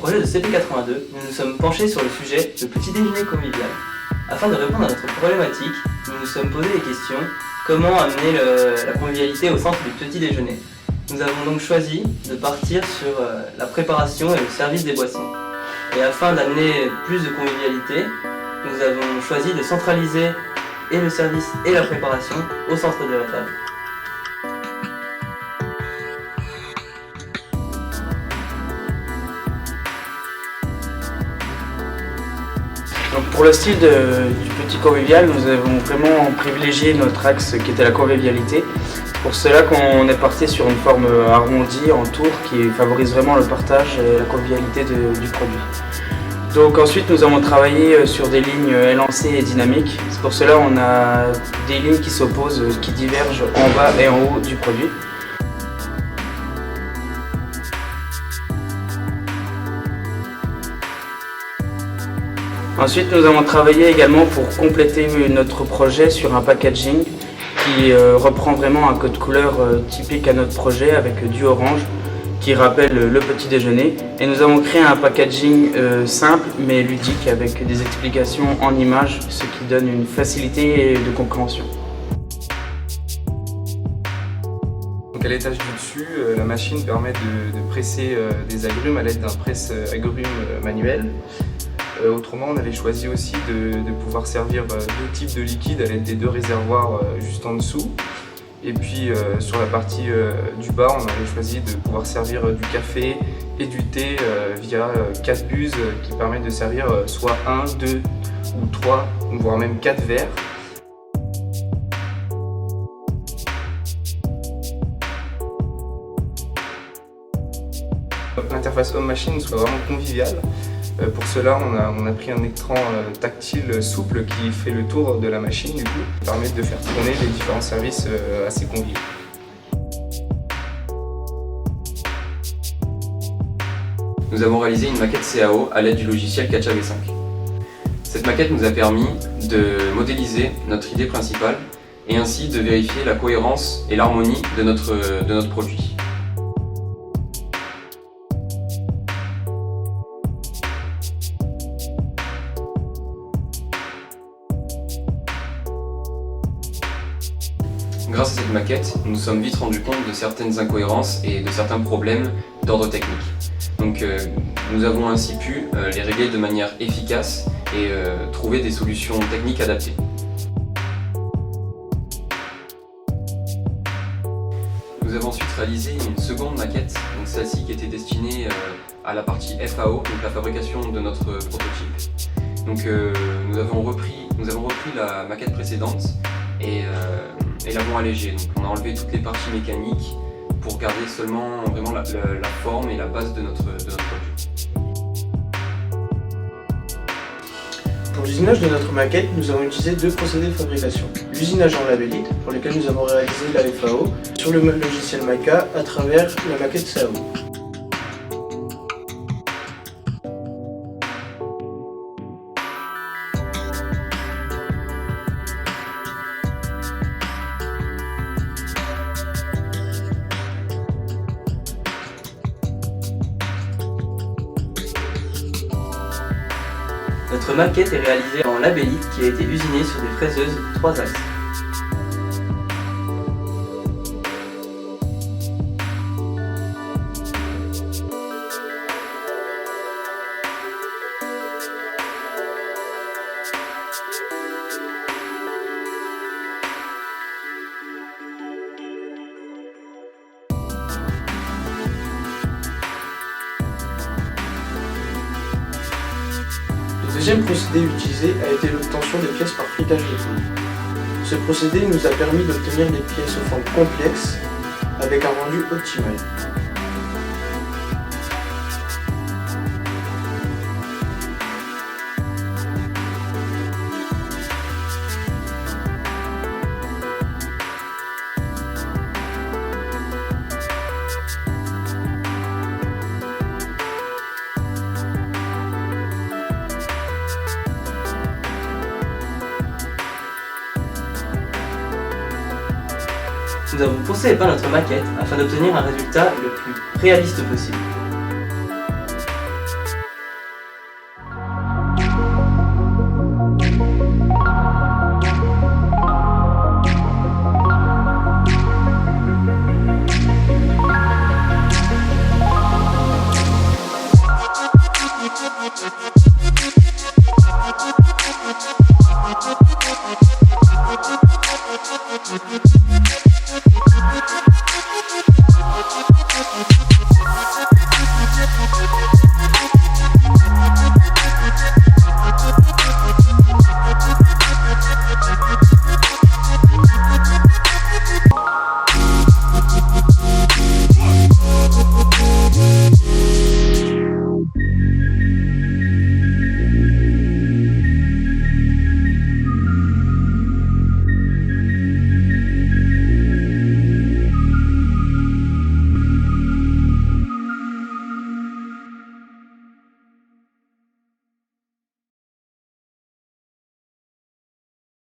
projet de CP82, nous nous sommes penchés sur le sujet le petit déjeuner convivial. Afin de répondre à notre problématique, nous nous sommes posé les questions comment amener la convivialité au centre du petit déjeuner. Nous avons donc choisi de partir sur la préparation et le service des boissons. Et afin d'amener plus de convivialité, nous avons choisi de centraliser et le service et la préparation au centre de la table. Donc pour le style du petit convivial, nous avons vraiment privilégié notre axe qui était la convivialité. Pour cela qu'on est parti sur une forme arrondie en tour qui favorise vraiment le partage et la convivialité du produit. Donc ensuite nous avons travaillé sur des lignes élancées et dynamiques. C'est pour cela qu'on a des lignes qui s'opposent, qui divergent en bas et en haut du produit. Ensuite nous avons travaillé également pour compléter notre projet sur un packaging qui reprend vraiment un code couleur typique à notre projet avec du orange qui rappelle le petit déjeuner. Et nous avons créé un packaging simple mais ludique avec des explications en images, ce qui donne une facilité de compréhension. Donc à l'étage du dessus, la machine permet de presser des agrumes à l'aide d'un presse-agrumes manuel. Autrement, on avait choisi aussi de pouvoir servir deux types de liquides à l'aide des deux réservoirs juste en dessous. Et puis sur la partie du bas, on avait choisi de pouvoir servir du café et du thé via 4 buses qui permettent de servir soit 1, 2 ou 3, voire même 4 verres. L'interface homme-machine soit vraiment conviviale. Pour cela, on a pris un écran tactile souple qui fait le tour de la machine, du coup, qui permet de faire tourner les différents services assez conviviaux. Nous avons réalisé une maquette CAO à l'aide du logiciel Catcha V5. Cette maquette nous a permis de modéliser notre idée principale et ainsi de vérifier la cohérence et l'harmonie de notre produit. Grâce à cette maquette, nous nous sommes vite rendus compte de certaines incohérences et de certains problèmes d'ordre technique. Donc nous avons ainsi pu les régler de manière efficace et trouver des solutions techniques adaptées. Nous avons ensuite réalisé une seconde maquette, donc celle-ci qui était destinée à la partie FAO, donc la fabrication de notre prototype. Donc nous avons repris la maquette précédente et l'avons allégée. Donc on a enlevé toutes les parties mécaniques pour garder seulement vraiment la forme et la base de notre produit. Pour l'usinage de notre maquette, nous avons utilisé deux procédés de fabrication. L'usinage en labellite, pour lequel nous avons réalisé la FAO, sur le logiciel Maika à travers la maquette CAO. Notre maquette est réalisée en labellite qui a été usinée sur des fraiseuses 3 axes. Le deuxième procédé utilisé a été l'obtention des pièces par fritage de poudre. Ce procédé nous a permis d'obtenir des pièces aux formes complexes avec un rendu optimal. Nous avons poussé et peint notre maquette afin d'obtenir un résultat le plus réaliste possible. Thank you.